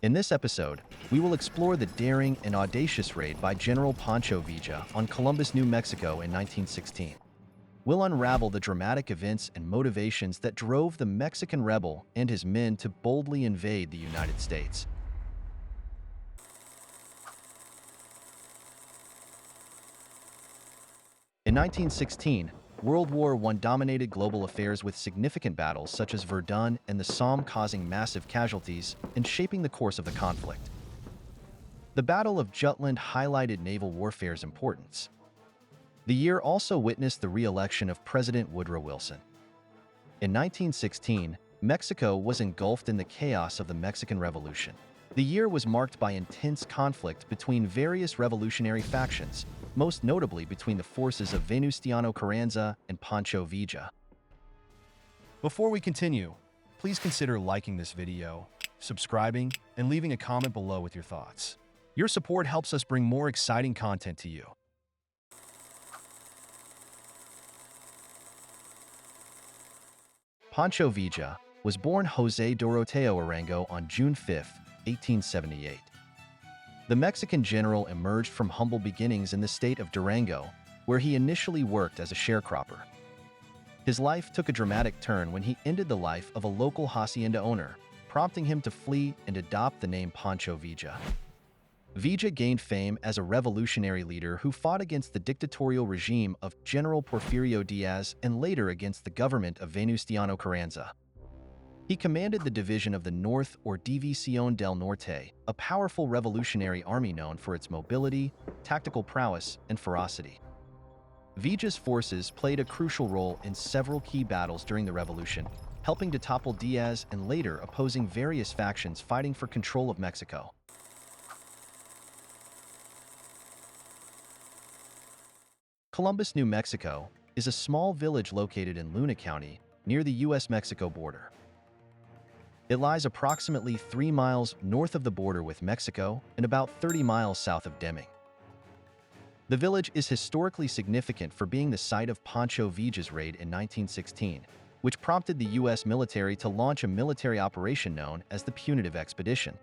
In this episode, we will explore the daring and audacious raid by General Pancho Villa on Columbus, New Mexico in 1916. We'll unravel the dramatic events and motivations that drove the Mexican rebel and his men to boldly invade the United States. In 1916, World War I dominated global affairs with significant battles such as Verdun and the Somme causing massive casualties and shaping the course of the conflict. The Battle of Jutland highlighted naval warfare's importance. The year also witnessed the re-election of President Woodrow Wilson. In 1916, Mexico was engulfed in the chaos of the Mexican Revolution. The year was marked by intense conflict between various revolutionary factions, most notably between the forces of Venustiano Carranza and Pancho Villa. Before we continue, please consider liking this video, subscribing, and leaving a comment below with your thoughts. Your support helps us bring more exciting content to you. Pancho Villa was born José Doroteo Arango on June 5, 1878. The Mexican general emerged from humble beginnings in the state of Durango, where he initially worked as a sharecropper. His life took a dramatic turn when he ended the life of a local hacienda owner, prompting him to flee and adopt the name Pancho Villa. Villa gained fame as a revolutionary leader who fought against the dictatorial regime of General Porfirio Diaz and later against the government of Venustiano Carranza. He commanded the Division of the North, or División del Norte, a powerful revolutionary army known for its mobility, tactical prowess, and ferocity. Villa's forces played a crucial role in several key battles during the revolution, helping to topple Diaz and later opposing various factions fighting for control of Mexico. Columbus, New Mexico, is a small village located in Luna County, near the U.S.-Mexico border. It lies approximately 3 miles north of the border with Mexico and about 30 miles south of Deming. The village is historically significant for being the site of Pancho Villa's raid in 1916, which prompted the U.S. military to launch a military operation known as the Punitive Expedition.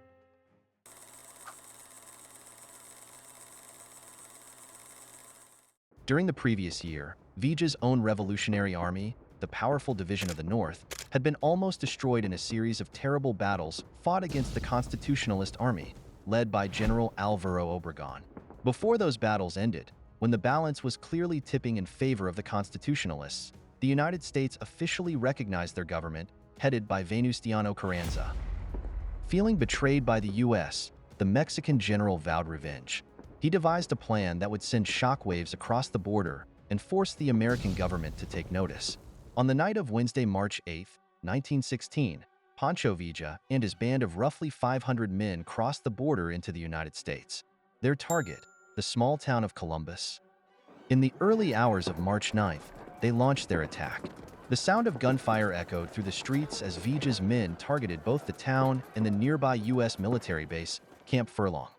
During the previous year, Villa's own revolutionary army, the powerful Division of the North, had been almost destroyed in a series of terrible battles fought against the Constitutionalist Army, led by General Alvaro Obregón. Before those battles ended, when the balance was clearly tipping in favor of the Constitutionalists, the United States officially recognized their government, headed by Venustiano Carranza. Feeling betrayed by the U.S., the Mexican general vowed revenge. He devised a plan that would send shockwaves across the border and force the American government to take notice. On the night of Wednesday, March 8, 1916, Pancho Villa and his band of roughly 500 men crossed the border into the United States. Their target, the small town of Columbus. In the early hours of March 9th, they launched their attack. The sound of gunfire echoed through the streets as Villa's men targeted both the town and the nearby U.S. military base, Camp Furlong.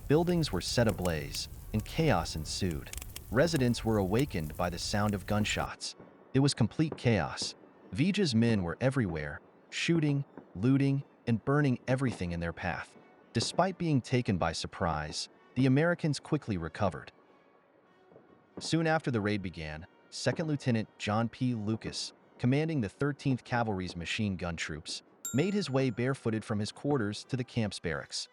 Buildings were set ablaze, and chaos ensued. Residents were awakened by the sound of gunshots. It was complete chaos. Villa's men were everywhere, shooting, looting, and burning everything in their path. Despite being taken by surprise, the Americans quickly recovered. Soon after the raid began, 2nd Lieutenant John P. Lucas, commanding the 13th Cavalry's machine gun troops, made his way barefooted from his quarters to the camp's barracks.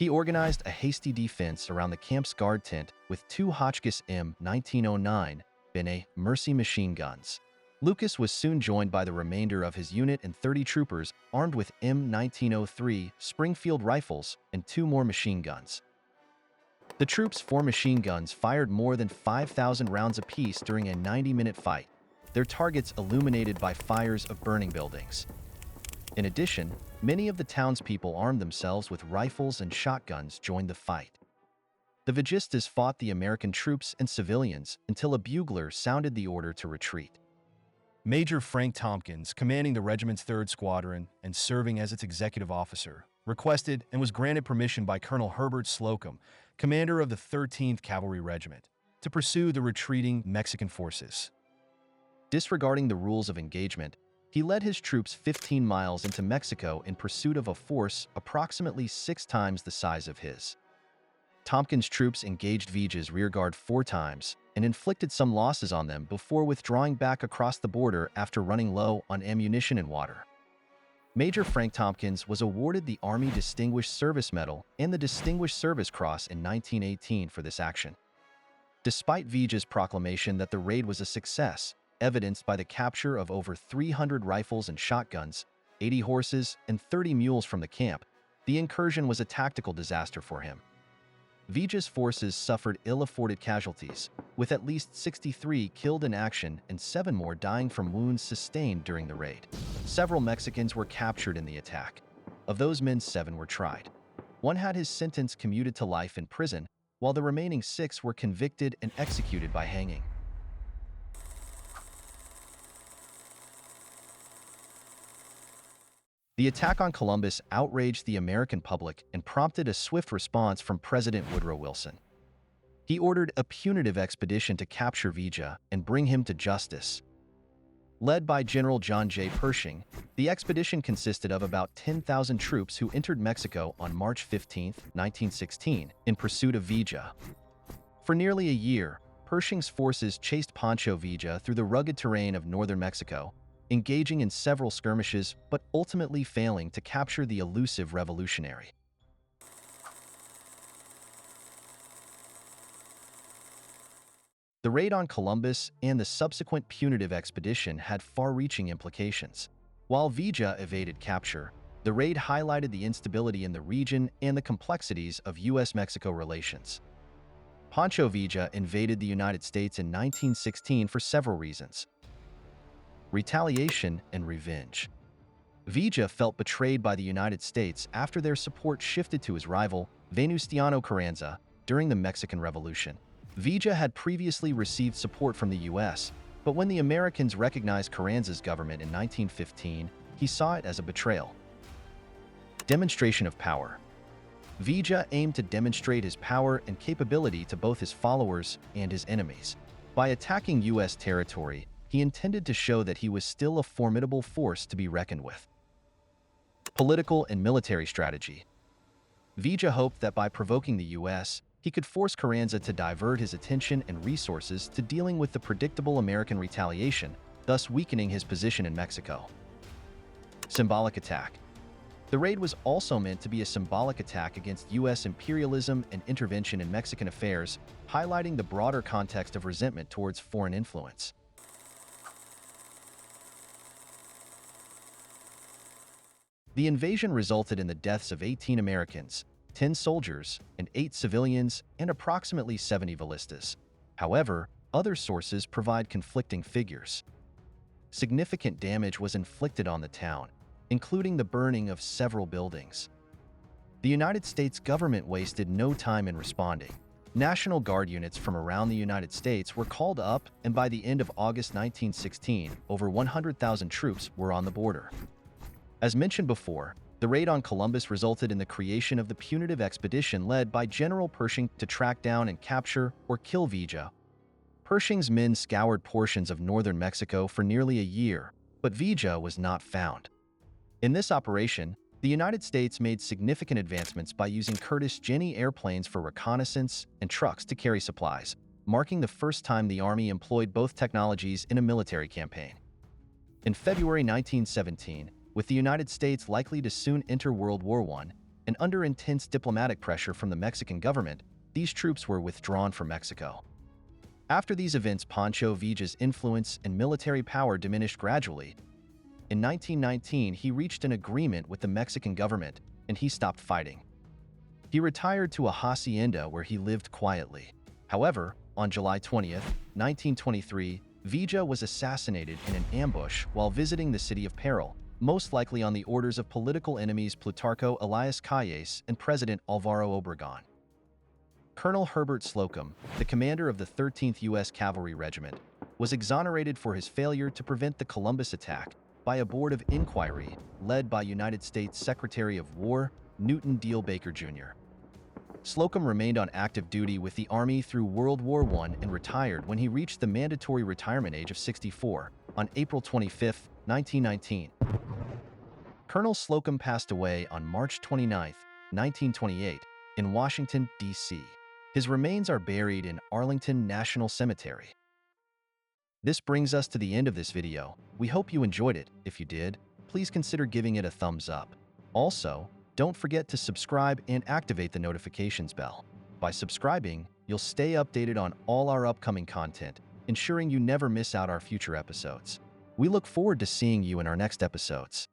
He organized a hasty defense around the camp's guard tent with 2 Hotchkiss M1909 Bene Mercy machine guns. Lucas was soon joined by the remainder of his unit and 30 troopers armed with M1903 Springfield rifles and 2 more machine guns. The troops' 4 machine guns fired more than 5,000 rounds apiece during a 90-minute fight, their targets illuminated by fires of burning buildings. In addition, many of the townspeople armed themselves with rifles and shotguns joined the fight. The Villistas fought the American troops and civilians until a bugler sounded the order to retreat. Major Frank Tompkins, commanding the regiment's 3rd Squadron and serving as its executive officer, requested and was granted permission by Colonel Herbert Slocum, commander of the 13th Cavalry Regiment, to pursue the retreating Mexican forces. Disregarding the rules of engagement, He led his troops 15 miles into Mexico in pursuit of a force approximately 6 times the size of his. Tompkins' troops engaged Villa's rearguard 4 times and inflicted some losses on them before withdrawing back across the border after running low on ammunition and water. Major Frank Tompkins was awarded the Army Distinguished Service Medal and the Distinguished Service Cross in 1918 for this action. Despite Villa's proclamation that the raid was a success, evidenced by the capture of over 300 rifles and shotguns, 80 horses, and 30 mules from the camp, the incursion was a tactical disaster for him. Villa's forces suffered ill-afforded casualties, with at least 63 killed in action and 7 more dying from wounds sustained during the raid. Several Mexicans were captured in the attack. Of those men, 7 were tried. 1 had his sentence commuted to life in prison, while the remaining 6 were convicted and executed by hanging. The attack on Columbus outraged the American public and prompted a swift response from President Woodrow Wilson. He ordered a punitive expedition to capture Villa and bring him to justice. Led by General John J. Pershing, the expedition consisted of about 10,000 troops who entered Mexico on March 15, 1916, in pursuit of Villa. For nearly a year, Pershing's forces chased Pancho Villa through the rugged terrain of northern Mexico, engaging in several skirmishes but ultimately failing to capture the elusive revolutionary. The raid on Columbus and the subsequent punitive expedition had far-reaching implications. While Villa evaded capture, the raid highlighted the instability in the region and the complexities of U.S.-Mexico relations. Pancho Villa invaded the United States in 1916 for several reasons. Retaliation and revenge. Villa felt betrayed by the United States after their support shifted to his rival, Venustiano Carranza, during the Mexican Revolution. Villa had previously received support from the U.S., but when the Americans recognized Carranza's government in 1915, he saw it as a betrayal. Demonstration of power. Villa aimed to demonstrate his power and capability to both his followers and his enemies. By attacking U.S. territory, he intended to show that he was still a formidable force to be reckoned with. Political and military strategy. Villa hoped that by provoking the U.S., he could force Carranza to divert his attention and resources to dealing with the predictable American retaliation, thus weakening his position in Mexico. Symbolic attack. The raid was also meant to be a symbolic attack against U.S. imperialism and intervention in Mexican affairs, highlighting the broader context of resentment towards foreign influence. The invasion resulted in the deaths of 18 Americans, 10 soldiers, and 8 civilians, and approximately 70 Villistas. However, other sources provide conflicting figures. Significant damage was inflicted on the town, including the burning of several buildings. The United States government wasted no time in responding. National Guard units from around the United States were called up, and by the end of August 1916, over 100,000 troops were on the border. As mentioned before, the raid on Columbus resulted in the creation of the Punitive Expedition led by General Pershing to track down and capture or kill Villa. Pershing's men scoured portions of northern Mexico for nearly a year, but Villa was not found. In this operation, the United States made significant advancements by using Curtiss Jenny airplanes for reconnaissance and trucks to carry supplies, marking the first time the Army employed both technologies in a military campaign. In February 1917, with the United States likely to soon enter World War I, and under intense diplomatic pressure from the Mexican government, these troops were withdrawn from Mexico. After these events, Pancho Villa's influence and military power diminished gradually. In 1919, he reached an agreement with the Mexican government, and he stopped fighting. He retired to a hacienda where he lived quietly. However, on July 20, 1923, Villa was assassinated in an ambush while visiting the City of Peril, most likely on the orders of political enemies Plutarco Elias Calles and President Alvaro Obregón. Colonel Herbert Slocum, the commander of the 13th U.S. Cavalry Regiment, was exonerated for his failure to prevent the Columbus attack by a board of inquiry led by United States Secretary of War Newton Deal Baker Jr. Slocum remained on active duty with the Army through World War I and retired when he reached the mandatory retirement age of 64 on April 25, 1919. Colonel Slocum passed away on March 29, 1928, in Washington, D.C. His remains are buried in Arlington National Cemetery. This brings us to the end of this video. We hope you enjoyed it. If you did, please consider giving it a thumbs up. Also, don't forget to subscribe and activate the notifications bell. By subscribing, you'll stay updated on all our upcoming content, ensuring you never miss out our future episodes. We look forward to seeing you in our next episodes.